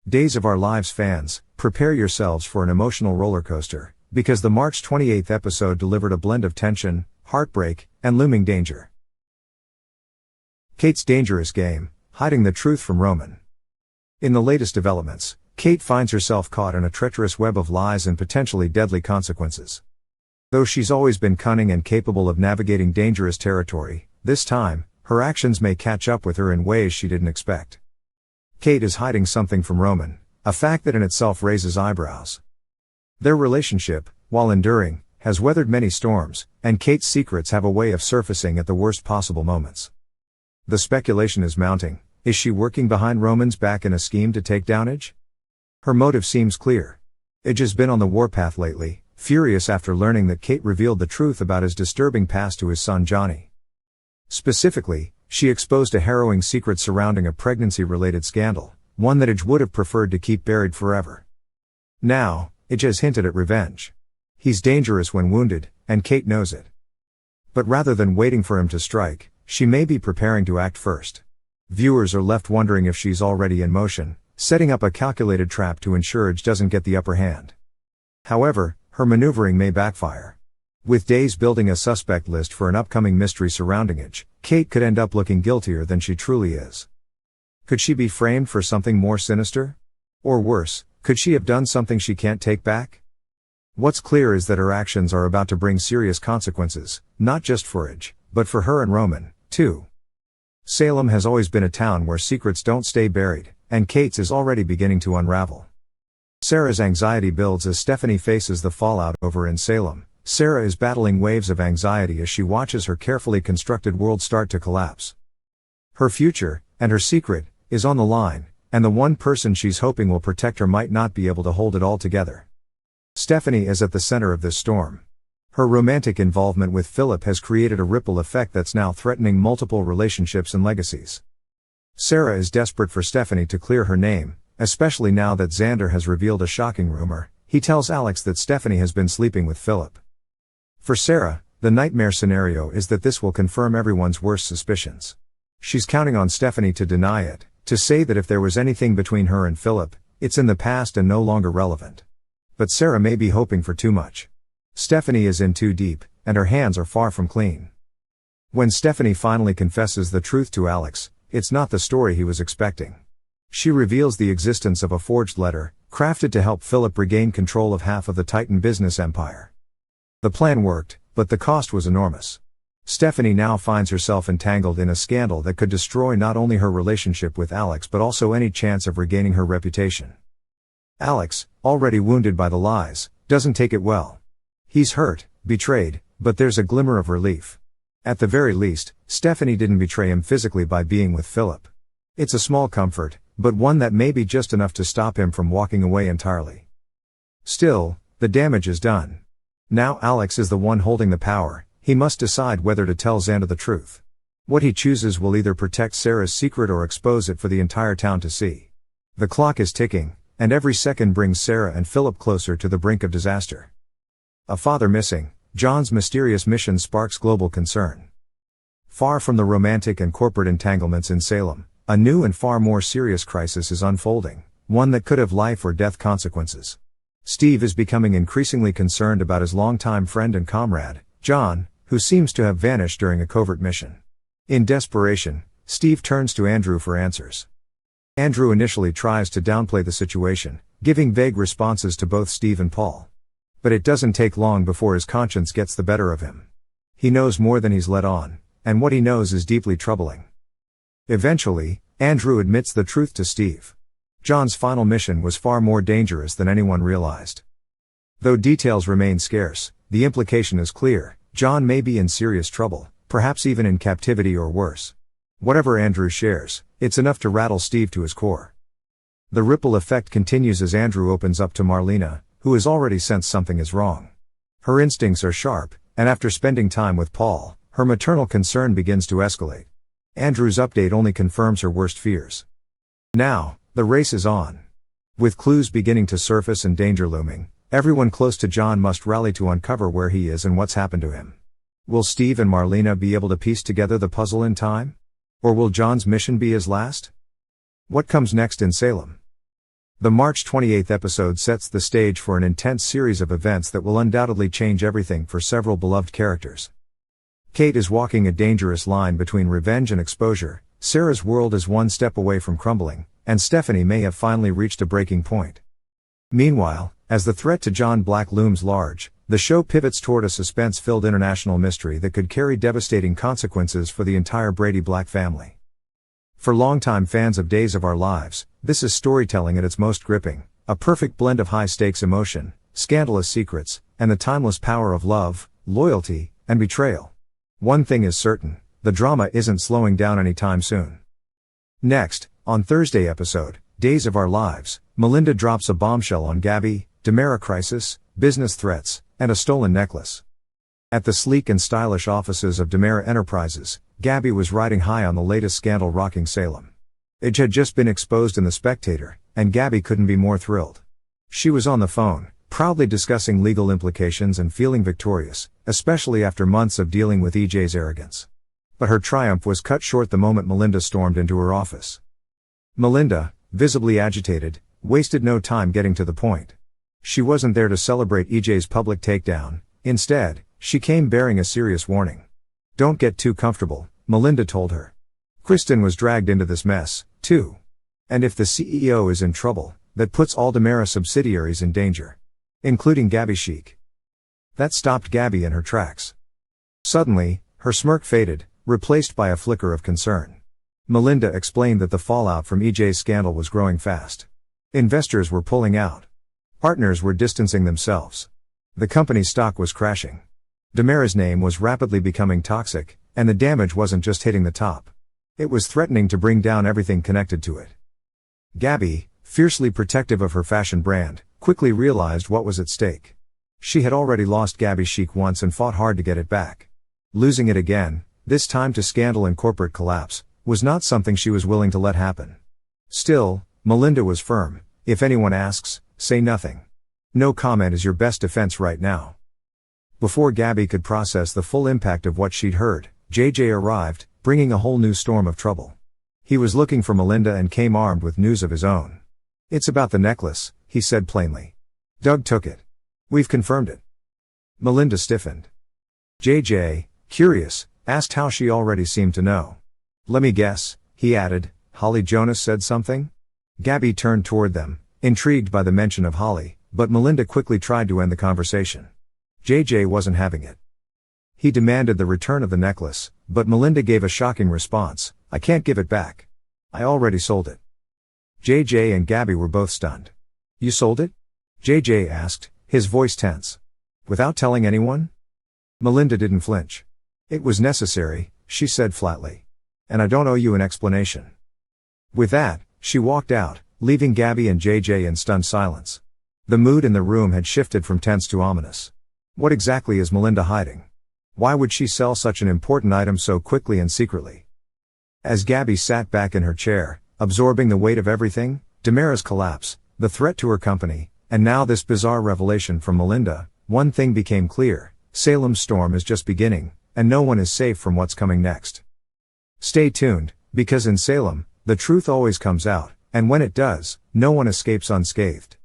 Days of Our Lives fans, prepare yourselves for an emotional roller coaster, because the March 28th episode delivered a blend of tension, heartbreak, and looming danger. Kate's dangerous game, hiding the truth from Roman. In the latest developments, Kate finds herself caught in a treacherous web of lies and potentially deadly consequences. Though she's always been cunning and capable of navigating dangerous territory, this time, her actions may catch up with her in ways she didn't expect. Kate is hiding something from Roman, a fact that in itself raises eyebrows. Their relationship, while enduring, has weathered many storms, and Kate's secrets have a way of surfacing at the worst possible moments. The speculation is mounting. Is she working behind Roman's back in a scheme to take down Edge? Her motive seems clear. Edge has been on the warpath lately, furious after learning that Kate revealed the truth about his disturbing past to his son Johnny. Specifically, she exposed a harrowing secret surrounding a pregnancy-related scandal, one that Edge would have preferred to keep buried forever. Now, Edge has hinted at revenge. He's dangerous when wounded, and Kate knows it. But rather than waiting for him to strike, she may be preparing to act first. Viewers are left wondering if she's already in motion, setting up a calculated trap to ensure Edge doesn't get the upper hand. However, her maneuvering may backfire. With days building a suspect list for an upcoming mystery surrounding Edge, Kate could end up looking guiltier than she truly is. Could she be framed for something more sinister? Or worse, could she have done something she can't take back? What's clear is that her actions are about to bring serious consequences, not just for Edge, but for her and Roman, too. Salem has always been a town where secrets don't stay buried, and Kate's is already beginning to unravel. Sarah's anxiety builds as Stephanie faces the fallout over in Salem. Sarah is battling waves of anxiety as she watches her carefully constructed world start to collapse. Her future, and her secret, is on the line, and the one person she's hoping will protect her might not be able to hold it all together. Stephanie is at the center of this storm. Her romantic involvement with Philip has created a ripple effect that's now threatening multiple relationships and legacies. Sarah is desperate for Stephanie to clear her name, especially now that Xander has revealed a shocking rumor. He tells Alex that Stephanie has been sleeping with Philip. For Sarah, the nightmare scenario is that this will confirm everyone's worst suspicions. She's counting on Stephanie to deny it, to say that if there was anything between her and Philip, it's in the past and no longer relevant. But Sarah may be hoping for too much. Stephanie is in too deep, and her hands are far from clean. When Stephanie finally confesses the truth to Alex, it's not the story he was expecting. She reveals the existence of a forged letter, crafted to help Philip regain control of half of the Titan business empire. The plan worked, but the cost was enormous. Stephanie now finds herself entangled in a scandal that could destroy not only her relationship with Alex but also any chance of regaining her reputation. Alex, already wounded by the lies, doesn't take it well. He's hurt, betrayed, but there's a glimmer of relief. At the very least, Stephanie didn't betray him physically by being with Philip. It's a small comfort, but one that may be just enough to stop him from walking away entirely. Still, the damage is done. Now Alex is the one holding the power. He must decide whether to tell Xander the truth. What he chooses will either protect Sarah's secret or expose it for the entire town to see. The clock is ticking, and every second brings Sarah and Philip closer to the brink of disaster. A father missing, John's mysterious mission sparks global concern. Far from the romantic and corporate entanglements in Salem, a new and far more serious crisis is unfolding, one that could have life or death consequences. Steve is becoming increasingly concerned about his longtime friend and comrade, John, who seems to have vanished during a covert mission. In desperation, Steve turns to Andrew for answers. Andrew initially tries to downplay the situation, giving vague responses to both Steve and Paul. But it doesn't take long before his conscience gets the better of him. He knows more than he's let on, and what he knows is deeply troubling. Eventually, Andrew admits the truth to Steve. John's final mission was far more dangerous than anyone realized. Though details remain scarce, the implication is clear: John may be in serious trouble, perhaps even in captivity or worse. Whatever Andrew shares, it's enough to rattle Steve to his core. The ripple effect continues as Andrew opens up to Marlena, who has already sensed something is wrong. Her instincts are sharp, and after spending time with Paul, her maternal concern begins to escalate. Andrew's update only confirms her worst fears. Now, the race is on. With clues beginning to surface and danger looming, everyone close to John must rally to uncover where he is and what's happened to him. Will Steve and Marlena be able to piece together the puzzle in time? Or will John's mission be his last? What comes next in Salem? The March 28 episode sets the stage for an intense series of events that will undoubtedly change everything for several beloved characters. Kate is walking a dangerous line between revenge and exposure, Sarah's world is one step away from crumbling, and Stephanie may have finally reached a breaking point. Meanwhile, as the threat to John Black looms large, the show pivots toward a suspense-filled international mystery that could carry devastating consequences for the entire Brady Black family. For longtime fans of Days of Our Lives, this is storytelling at its most gripping, a perfect blend of high-stakes emotion, scandalous secrets, and the timeless power of love, loyalty, and betrayal. One thing is certain, the drama isn't slowing down anytime soon. Next, on Thursday episode, Days of Our Lives, Melinda drops a bombshell on Gabby, DiMera crisis, business threats, and a stolen necklace. At the sleek and stylish offices of DiMera Enterprises, Gabby was riding high on the latest scandal rocking Salem. It had just been exposed in The Spectator, and Gabby couldn't be more thrilled. She was on the phone, proudly discussing legal implications and feeling victorious, especially after months of dealing with EJ's arrogance. But her triumph was cut short the moment Melinda stormed into her office. Melinda, visibly agitated, wasted no time getting to the point. She wasn't there to celebrate EJ's public takedown, instead, she came bearing a serious warning. "Don't get too comfortable," Melinda told her. "Kristen was dragged into this mess, too. And if the CEO is in trouble, that puts all DiMera subsidiaries in danger. Including Gabby Chic." That stopped Gabby in her tracks. Suddenly, her smirk faded, replaced by a flicker of concern. Melinda explained that the fallout from EJ's scandal was growing fast. Investors were pulling out. Partners were distancing themselves. The company's stock was crashing. DiMera's name was rapidly becoming toxic, and the damage wasn't just hitting the top. It was threatening to bring down everything connected to it. Gabby, fiercely protective of her fashion brand, quickly realized what was at stake. She had already lost Gabby Chic once and fought hard to get it back. Losing it again, this time to scandal and corporate collapse, was not something she was willing to let happen. Still, Melinda was firm. "If anyone asks, say nothing. No comment is your best defense right now." Before Gabby could process the full impact of what she'd heard, JJ arrived, bringing a whole new storm of trouble. He was looking for Melinda and came armed with news of his own. "It's about the necklace," he said plainly. "Doug took it. We've confirmed it." Melinda stiffened. JJ, curious, asked how she already seemed to know. "Let me guess," he added, "Holly Jonas said something?" Gabby turned toward them, intrigued by the mention of Holly, but Melinda quickly tried to end the conversation. JJ wasn't having it. He demanded the return of the necklace, but Melinda gave a shocking response: "I can't give it back. I already sold it." JJ and Gabby were both stunned. "You sold it?" JJ asked, his voice tense. "Without telling anyone?" Melinda didn't flinch. "It was necessary," she said flatly. "And I don't owe you an explanation." With that, she walked out, leaving Gabby and JJ in stunned silence. The mood in the room had shifted from tense to ominous. What exactly is Melinda hiding? Why would she sell such an important item so quickly and secretly? As Gabby sat back in her chair, absorbing the weight of everything, DiMera's collapse, the threat to her company, and now this bizarre revelation from Melinda, one thing became clear: Salem's storm is just beginning, and no one is safe from what's coming next. Stay tuned, because in Salem, the truth always comes out, and when it does, no one escapes unscathed.